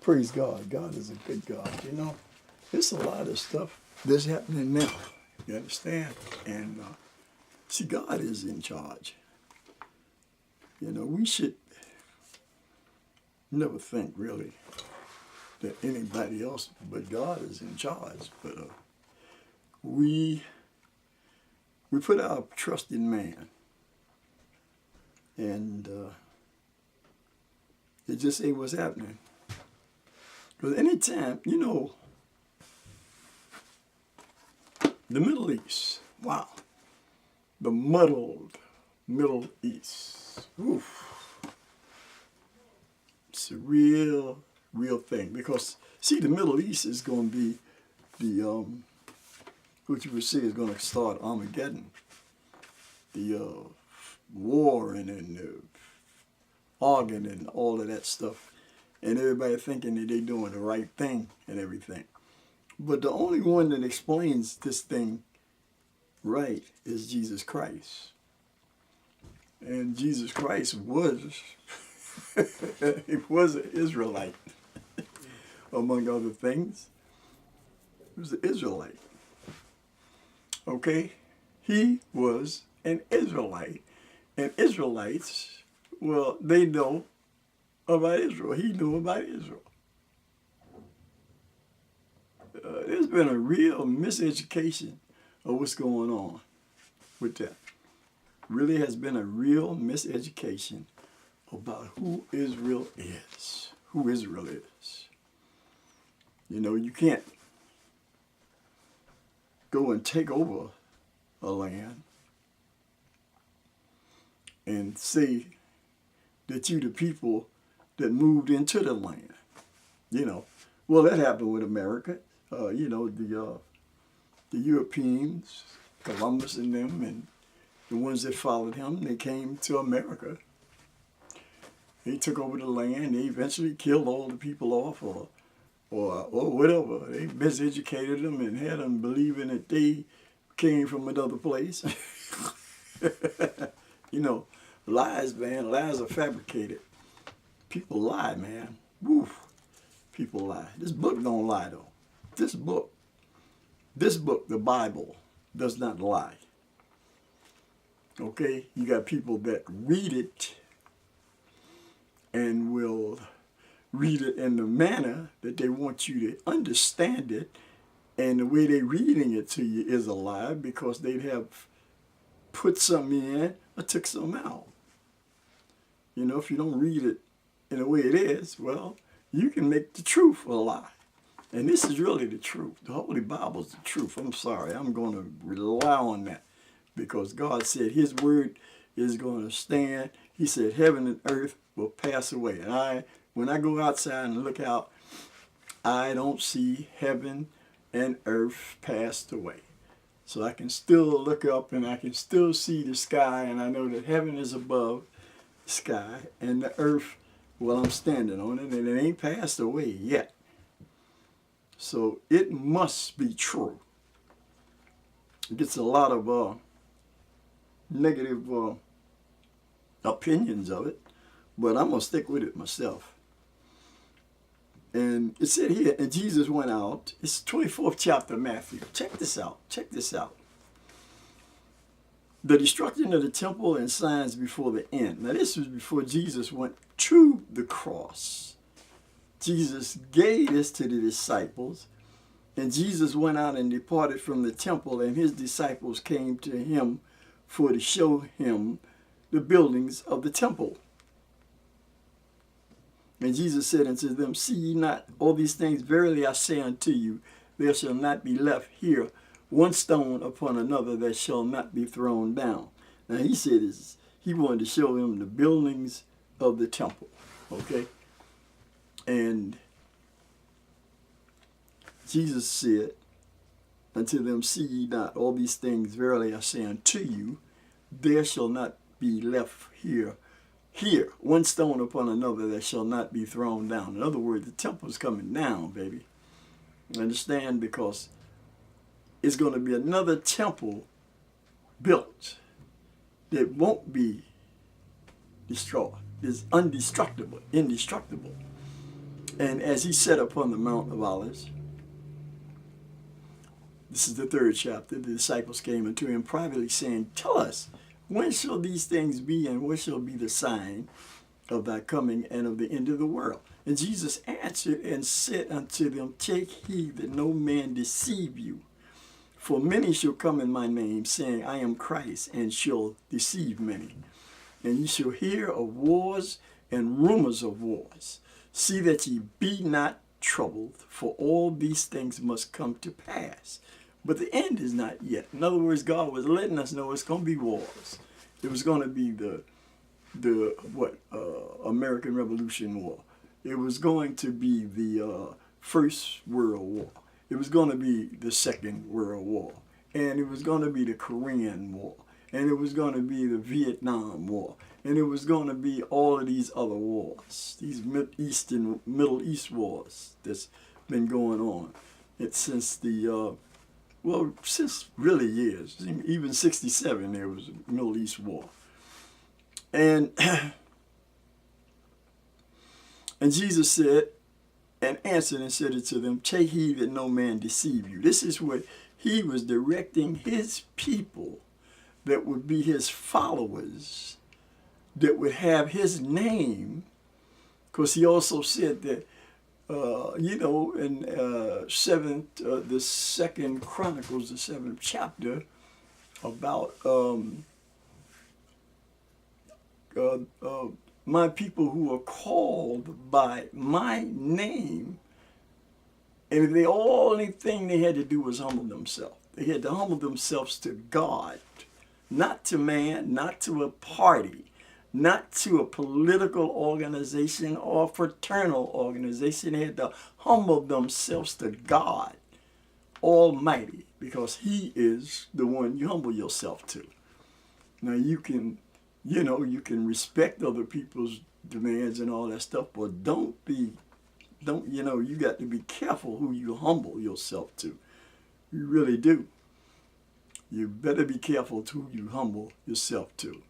Praise God. God is a good God. You know, there's a lot of stuff that's happening now. You understand? And see, God is in charge. You know, we should never think really that anybody else but God is in charge. But we put our trust in man. And it just ain't what's happening. Because anytime, you know, the Middle East, wow, the muddled Middle East, oof, it's a real thing. Because, see, the Middle East is going to be the, what you would say is going to start Armageddon, the war and the organ and all of that stuff, and everybody thinking that they're doing the right thing and everything. But the only one that explains this thing right is Jesus Christ. And Jesus Christ was, he was an Israelite, among other things. He was an Israelite. Okay? He was an Israelite. And Israelites, well, they know about Israel. He knew about Israel. There's been a real miseducation of what's going on with that. Really has been a real miseducation about who Israel is. Who Israel is. You know, you can't go and take over a land and say that you the people that moved into the land. You know, well, that happened with America. You know, the Europeans, Columbus and them, and the ones that followed him, they came to America. They took over the land. They eventually killed all the people off, or whatever. They miseducated them and had them believing that they came from another place. You know, lies, man. Lies are fabricated. People lie, man. Woof. People lie. This book don't lie, though. This book, the Bible, does not lie. Okay? You got people that read it and will read it in the manner that they want you to understand it, and the way they're reading it to you is a lie because they'd have put some in or took some out. You know, if you don't read it in the way it is, well, you can make the truth a lie. And this is really the truth. The Holy Bible is the truth. I'm sorry. I'm going to rely on that because God said his word is going to stand. He said heaven and earth will pass away. And when I go outside and look out, I don't see heaven and earth passed away. So I can still look up and I can still see the sky, and I know that heaven is above the sky and the earth, well, I'm standing on it, and it ain't passed away yet. So it must be true. It gets a lot of negative opinions of it, but I'm going to stick with it myself. And it said here, and Jesus went out. It's 24th chapter of Matthew. Check this out. Check this out. The destruction of the temple and signs before the end. Now this was before Jesus went to the cross. Jesus gave this to the disciples. And Jesus went out and departed from the temple, and his disciples came to him for to show him the buildings of the temple. And Jesus said unto them, see ye not all these things? Verily I say unto you, there shall not be left here one stone upon another that shall not be thrown down. Now he said this, he wanted to show him the buildings of the temple. Okay? And Jesus said unto them, see ye not all these things? Verily I say unto you, there shall not be left here one stone upon another that shall not be thrown down. In other words, the temple's coming down, baby. Understand? Because it's going to be another temple built that won't be destroyed. It's indestructible. And as he sat upon the Mount of Olives, this is the 3rd chapter, the disciples came unto him privately, saying, Tell us, when shall these things be, and what shall be the sign of thy coming and of the end of the world? And Jesus answered and said unto them, Take heed that no man deceive you. For many shall come in my name, saying, I am Christ, and shall deceive many. And ye shall hear of wars and rumors of wars. See that ye be not troubled, for all these things must come to pass. But the end is not yet. In other words, God was letting us know it's going to be wars. It was going to be the American Revolution War. It was going to be the First World War. It was going to be the Second World War. And it was going to be the Korean War. And it was going to be the Vietnam War. And it was going to be all of these other wars, these Middle East wars that's been going on. It's since since really years. Even 1967 there was a Middle East war. And Jesus said, and answered and said unto them, Take heed that no man deceive you. This is what he was directing his people that would be his followers, that would have his name, because he also said that, in the 2nd Chronicles, the 7th chapter, about my people who are called by my name, and if the only thing they had to do was humble themselves. They had to humble themselves to God, not to man, not to a party, not to a political organization or fraternal organization. They had to humble themselves to God Almighty, because he is the one you humble yourself to. Now you can respect other people's demands and all that stuff, but you got to be careful who you humble yourself to. You really do. You better be careful to who you humble yourself to.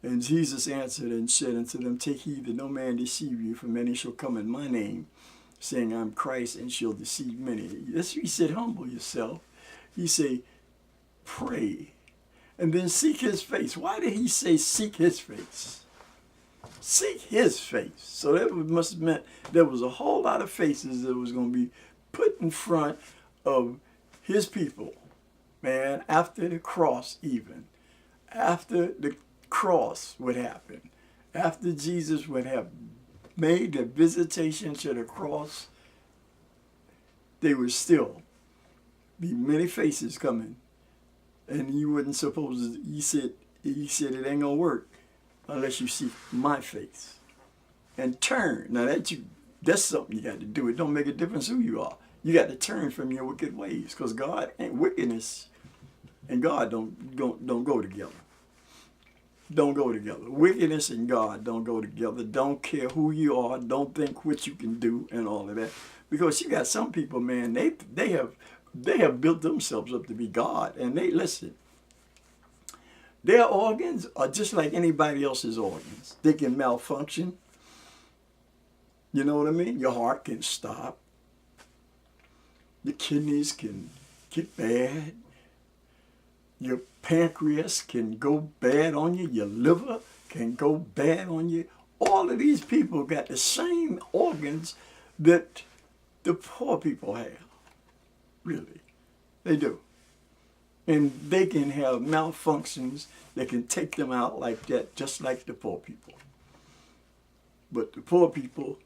And Jesus answered and said unto them, Take heed that no man deceive you, for many shall come in my name, saying, I'm Christ, and shall deceive many. That's what he said, humble yourself. He said, pray, and then seek his face. Why did he say seek his face? Seek his face. So that must have meant there was a whole lot of faces that was going to be put in front of his people, man, after the cross even. After the cross would happen, after Jesus would have made the visitation to the cross, there would still be many faces coming, and you wouldn't suppose he said it ain't gonna work unless you see my face and turn. Now that's something you got to do. It don't make a difference who you are. You got to turn from your wicked ways, because God and wickedness and God don't go together. Don't go together. Wickedness and God don't go together. Don't care who you are. Don't think what you can do and all of that. Because you got some people, man, they have built themselves up to be God. And listen, their organs are just like anybody else's organs. They can malfunction. You know what I mean? Your heart can stop. Your kidneys can get bad. Your pancreas can go bad on you. Your liver can go bad on you. All of these people got the same organs that the poor people have. Really. They do. And they can have malfunctions that can take them out like that, just like the poor people. But the poor people,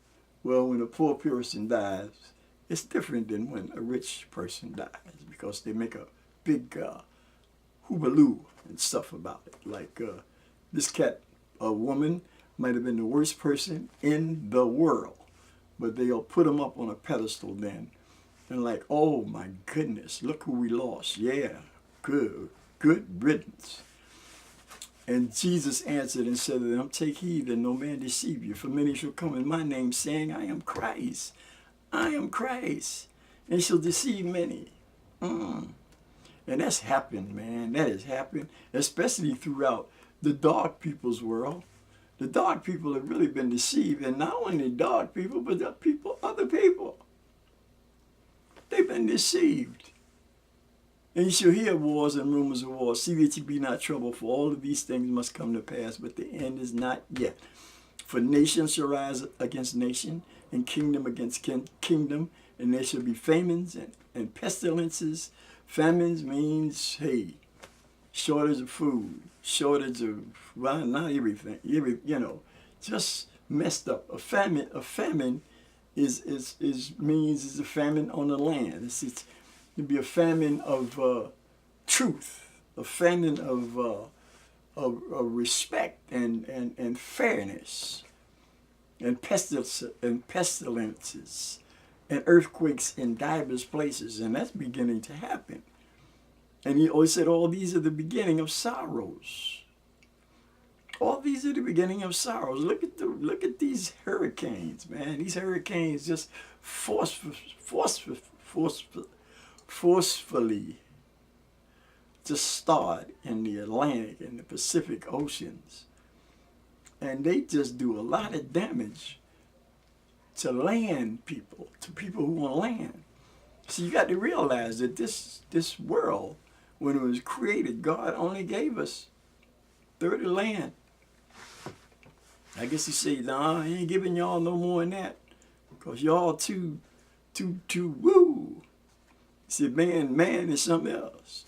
well, when a poor person dies, it's different than when a rich person dies, because they make a big hoobaloo and stuff about it. Like this cat, a woman, might have been the worst person in the world, but they'll put him up on a pedestal then. And like, oh my goodness, look who we lost. Yeah, good riddance. And Jesus answered and said to them, Take heed that no man deceive you, for many shall come in my name, saying, I am Christ. I am Christ, and shall deceive many. And that's happened, man. That has happened, especially throughout the dark people's world. The dark people have really been deceived, and not only dark people, but the people, other people. They've been deceived. And you shall hear wars and rumors of wars. See that you be not troubled, for all of these things must come to pass, but the end is not yet. For nation shall rise against nation, and kingdom against kingdom, and there shall be famines and pestilences. Famines means, hey, shortage of food, shortage of, well, not everything, just messed up. A famine is means a famine on the land. It'd be a famine of truth, a famine of respect and fairness, and pestilences, and earthquakes in divers places, and that's beginning to happen. And he always said, all these are the beginning of sorrows. All these are the beginning of sorrows. Look at these hurricanes, man. These hurricanes just forcefully just start in the Atlantic and the Pacific Oceans. And they just do a lot of damage to land people, to people who want land. So you got to realize that this world, when it was created, God only gave us 30 land. I guess he said, nah, I ain't giving y'all no more than that, because y'all too woo. He said, man is something else,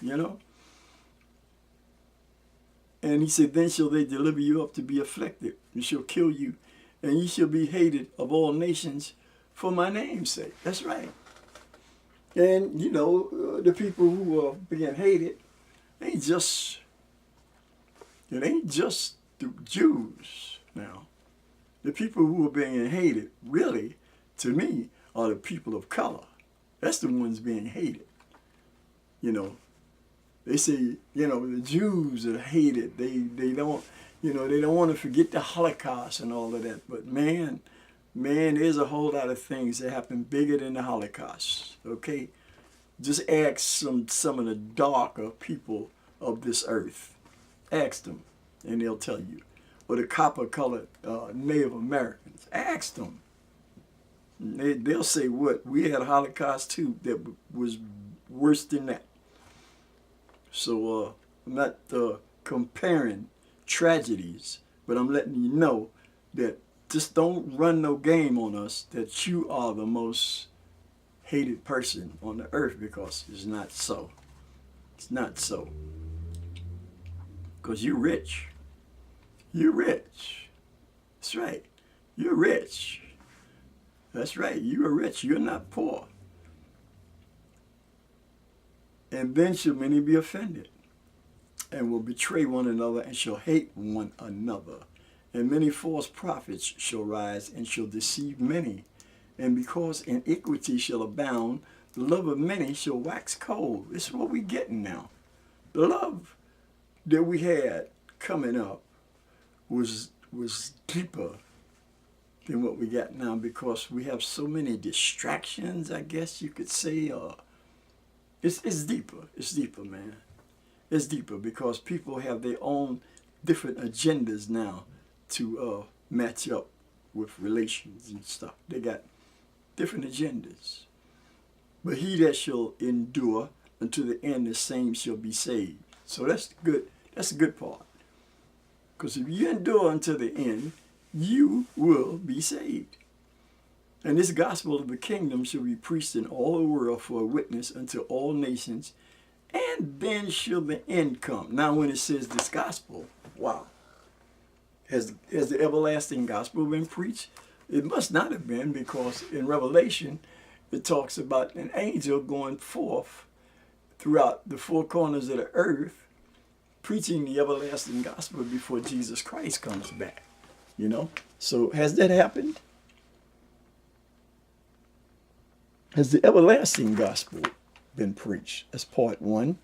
And he said, then shall they deliver you up to be afflicted, and shall kill you, and ye shall be hated of all nations for my name's sake. That's right. And, the people who are being hated, it ain't just the Jews now. The people who are being hated, really, to me, are the people of color. That's the ones being hated. They say, the Jews are hated. They don't, they don't want to forget the Holocaust and all of that. But man, there's a whole lot of things that happen bigger than the Holocaust. Okay, just ask some of the darker people of this earth. Ask them, and they'll tell you. Or the copper-colored Native Americans. Ask them. They'll say, what? We had a Holocaust too that was worse than that. So I'm not comparing tragedies, but I'm letting you know that just don't run no game on us that you are the most hated person on the earth, because it's not so. It's not so. Because you're rich. You're rich. That's right. You're rich. That's right. You are rich. You're not poor. And then shall many be offended, and will betray one another, and shall hate one another. And many false prophets shall rise, and shall deceive many. And because iniquity shall abound, the love of many shall wax cold. This is what we're getting now. The love that we had coming up was deeper than what we got now, because we have so many distractions, I guess you could say. It's deeper. It's deeper, man. It's deeper because people have their own different agendas now to match up with relations and stuff. They got different agendas. But he that shall endure unto the end, the same shall be saved. So that's good. That's the good part. Because if you endure unto the end, you will be saved. And this gospel of the kingdom shall be preached in all the world for a witness unto all nations, and then shall the end come. Now when it says this gospel, wow. Has the everlasting gospel been preached? It must not have been, because in Revelation it talks about an angel going forth throughout the four corners of the earth preaching the everlasting gospel before Jesus Christ comes back. So has that happened? Has the everlasting gospel been preached? That's part one.